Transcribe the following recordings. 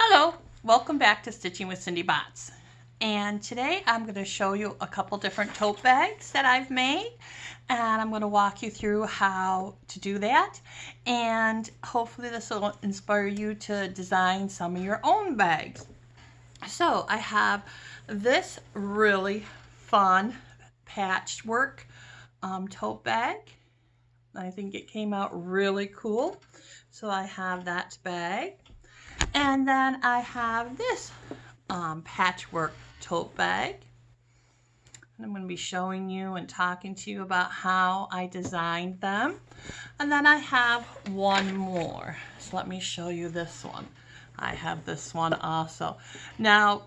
Hello, welcome back to Stitching with Cindy Bots. And today I'm going to show you a couple different tote bags that I've made, and I'm going to walk you through how to do that, and hopefully this will inspire you to design some of your own bags. So I have this really fun patchwork tote bag. I think it came out really cool. So I have that bag. And then I have this patchwork tote bag. And I'm going to be showing you and talking to you about how I designed them. And then I have one more. So let me show you this one. I have this one also. Now,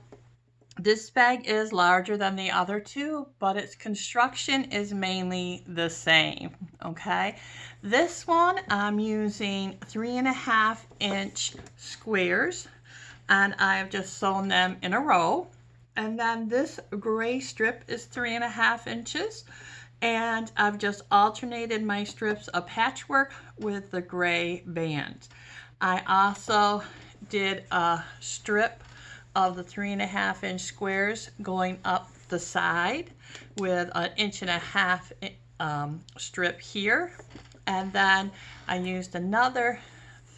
this bag is larger than the other two, but its construction is mainly the same, okay? This one I'm using 3.5 inch squares, and I've just sewn them in a row. And then this gray strip is 3.5 inches, and I've just alternated my strips of patchwork with the gray band. I also did a strip of the 3.5 inch squares going up the side with an 1.5 inch strip here, and then I used another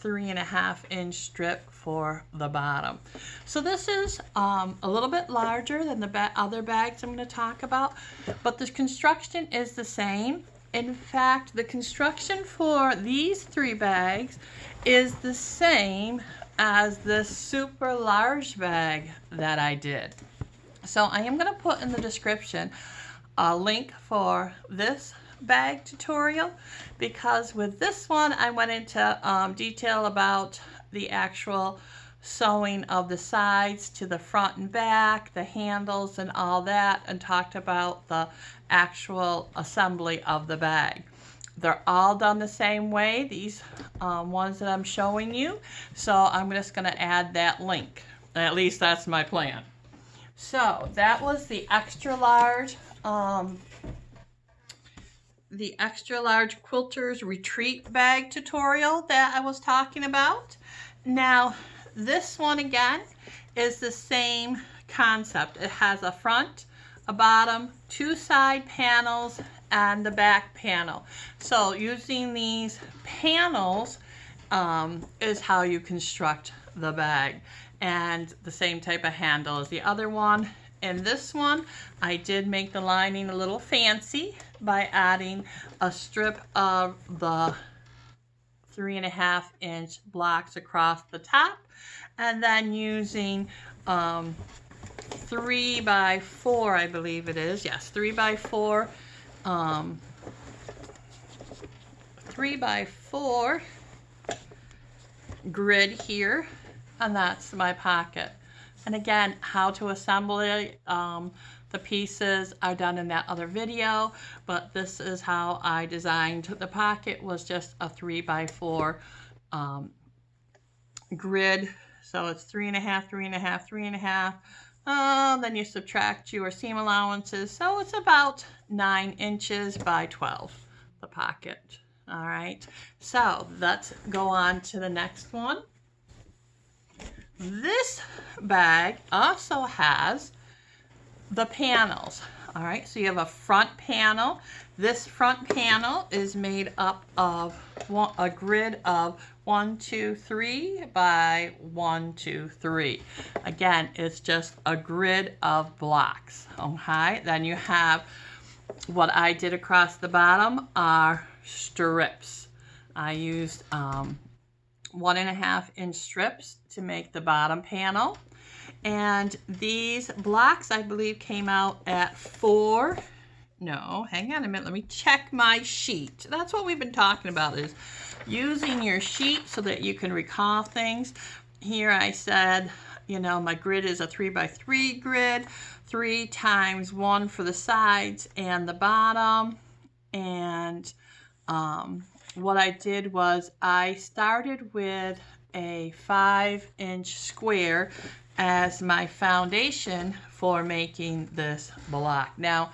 3.5 inch strip for the bottom. So this is a little bit larger than the other bags I'm going to talk about, but the construction is the same. In fact, the construction for these 3 bags is the same as this super large bag that I did. So I am going to put in the description a link for this bag tutorial, because with this one I went into detail about the actual sewing of the sides to the front and back, the handles and all that, and talked about the actual assembly of the bag. They're all done the same way, these ones that I'm showing you. So I'm just going to add that link. At least that's my plan. So that was the extra large quilters retreat bag tutorial that I was talking about. Now this one again is the same concept. It has a front, a bottom, 2 side panels, and the back panel. So using these panels is how you construct the bag, and the same type of handle as the other one. In this one I did make the lining a little fancy by adding a strip of the 3.5 inch blocks across the top, and then using 3 by 4, I believe it is, yes, 3 by 4 3 by 4 grid here, and that's my pocket. And again, how to assemble it, the pieces are done in that other video, but this is how I designed the pocket. Was just a 3 by 4 grid. So it's 3.5, 3.5, 3.5. Then you subtract your seam allowances, so it's about 9 inches by 12, the pocket. All right, so let's go on to the next one. This bag also has the panels. All right, so you have a front panel. This front panel is made up of a grid of 1, 2, 3 by 1, 2, 3. Again, it's just a grid of blocks. Okay, then you have what I did across the bottom are strips. I used 1.5 inch strips to make the bottom panel. And these blocks, I believe, came out at 4. No, hang on a minute. Let me check my sheet. That's what we've been talking about, is using your sheet so that you can recall things. Here I said, you know, my grid is a 3 by 3 grid, 3 times 1 for the sides and the bottom. And what I did was I started with a 5 inch square as my foundation for making this block. Now,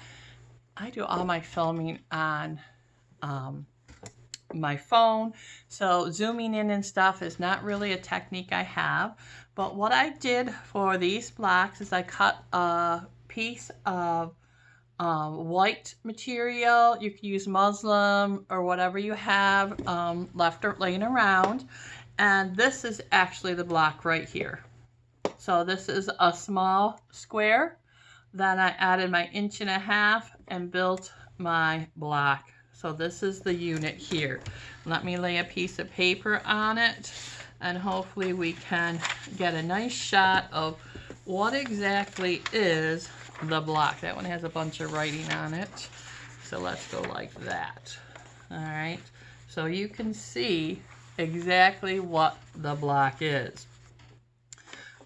I do all my filming on my phone. So zooming in and stuff is not really a technique I have. But what I did for these blocks is I cut a piece of white material. You can use muslin or whatever you have left or laying around. And this is actually the block right here. So this is a small square. Then I added my 1.5 inches and built my block. So this is the unit here. Let me lay a piece of paper on it, and hopefully we can get a nice shot of what exactly is the block. That one has a bunch of writing on it. So let's go like that. All right. So you can see exactly what the block is.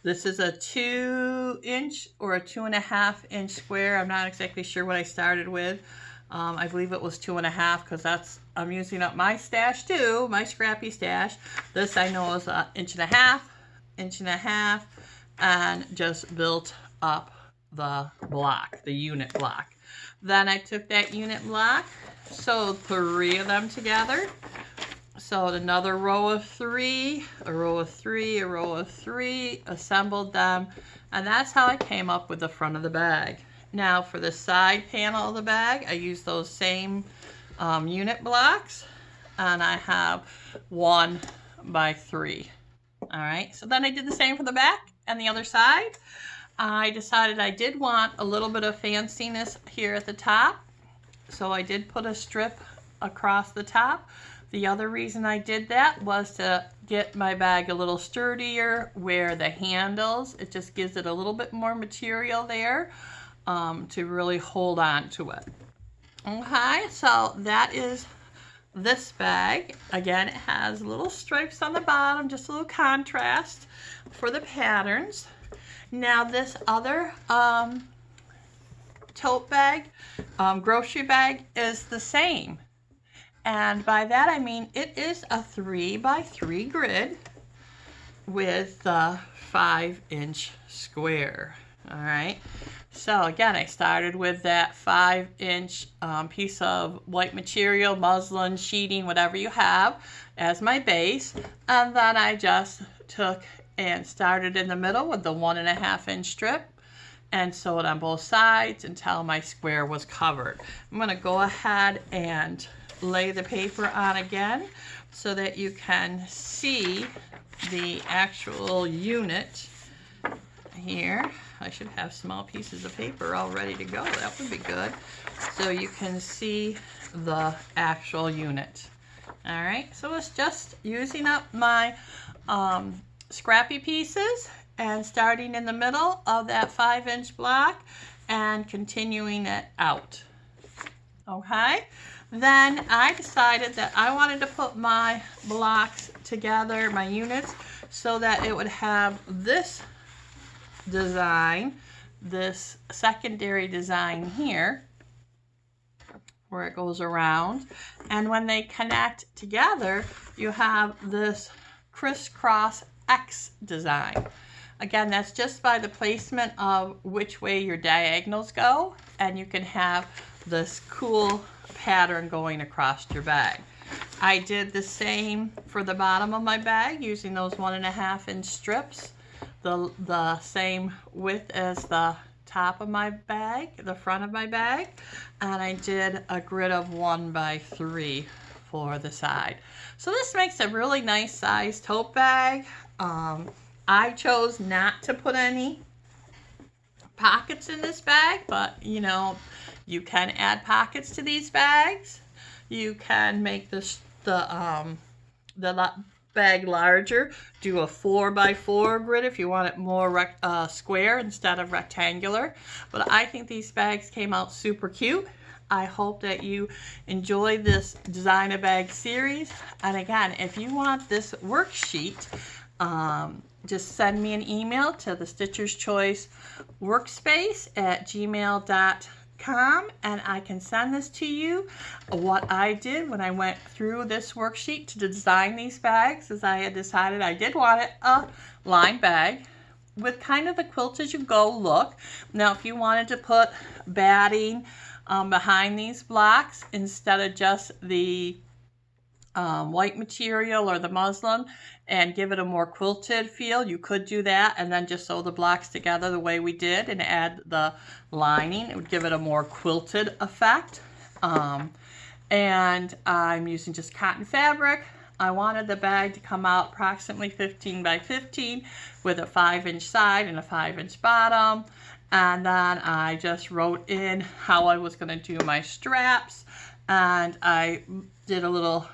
This is a 2-inch or a 2.5-inch square. I'm not exactly sure what I started with. I believe it was 2.5 because I'm using up my stash too, my scrappy stash. This I know is an 1.5 inches, and just built up the block, the unit block. Then I took that unit block, sewed 3 of them together. Sewed another row of 3, a row of 3, a row of 3, assembled them, and that's how I came up with the front of the bag. Now for the side panel of the bag, I use those same unit blocks, and I have 1 by 3. All right, so then I did the same for the back and the other side. I decided I did want a little bit of fanciness here at the top, so I did put a strip across the top. The other reason I did that was to get my bag a little sturdier where the handles, it just gives it a little bit more material there to really hold on to it. Okay, so that is this bag. Again, it has little stripes on the bottom, just a little contrast for the patterns. Now this other tote bag, grocery bag, is the same. And by that I mean it is a 3 by 3 grid with the 5-inch square. All right. So again, I started with that 5-inch piece of white material, muslin, sheeting, whatever you have, as my base. And then I just took and started in the middle with the 1.5-inch strip and sewed on both sides until my square was covered. I'm going to go ahead and lay the paper on again so that you can see the actual unit here. I should have small pieces of paper all ready to go. That would be good. So you can see the actual unit. All right, so it's just using up my scrappy pieces and starting in the middle of that 5-inch block and continuing it out. Okay. Then I decided that I wanted to put my blocks together, my units, so that it would have this design, this secondary design here, where it goes around. And when they connect together, you have this crisscross X design. Again, that's just by the placement of which way your diagonals go, and you can have this cool pattern going across your bag. I did the same for the bottom of my bag using those 1.5-inch strips, the same width as the top of my bag, the front of my bag, and I did a grid of 1 by 3 for the side. So this makes a really nice size tote bag. I chose not to put any pockets in this bag, but you know, you can add pockets to these bags. You can make the bag larger, do a 4 by 4 grid if you want it more square instead of rectangular. But I think these bags came out super cute. I hope that you enjoy this Design a Bag series. And again, if you want this worksheet, just send me an email to the Stitcher's Choice workspace at gmail.com and I can send this to you. What I did when I went through this worksheet to design these bags is I had decided I did want it a lined bag with kind of the quilt as you go look. Now if you wanted to put batting behind these blocks instead of just the white material or the muslin and give it a more quilted feel, you could do that and then just sew the blocks together the way we did and add the lining. It would give it a more quilted effect. And I'm using just cotton fabric. I wanted the bag to come out approximately 15 by 15 with a 5-inch side and a 5-inch bottom. And then I just wrote in how I was going to do my straps. And I did a little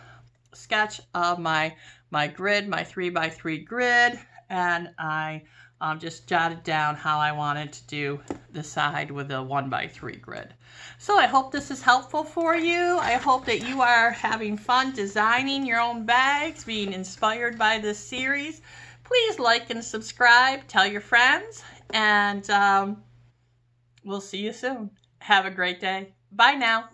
sketch of my grid, my 3x3 grid. And I just jotted down how I wanted to do the side with a 1x3 grid. So I hope this is helpful for you. I hope that you are having fun designing your own bags, being inspired by this series. Please like and subscribe, tell your friends, and we'll see you soon. Have a great day. Bye now.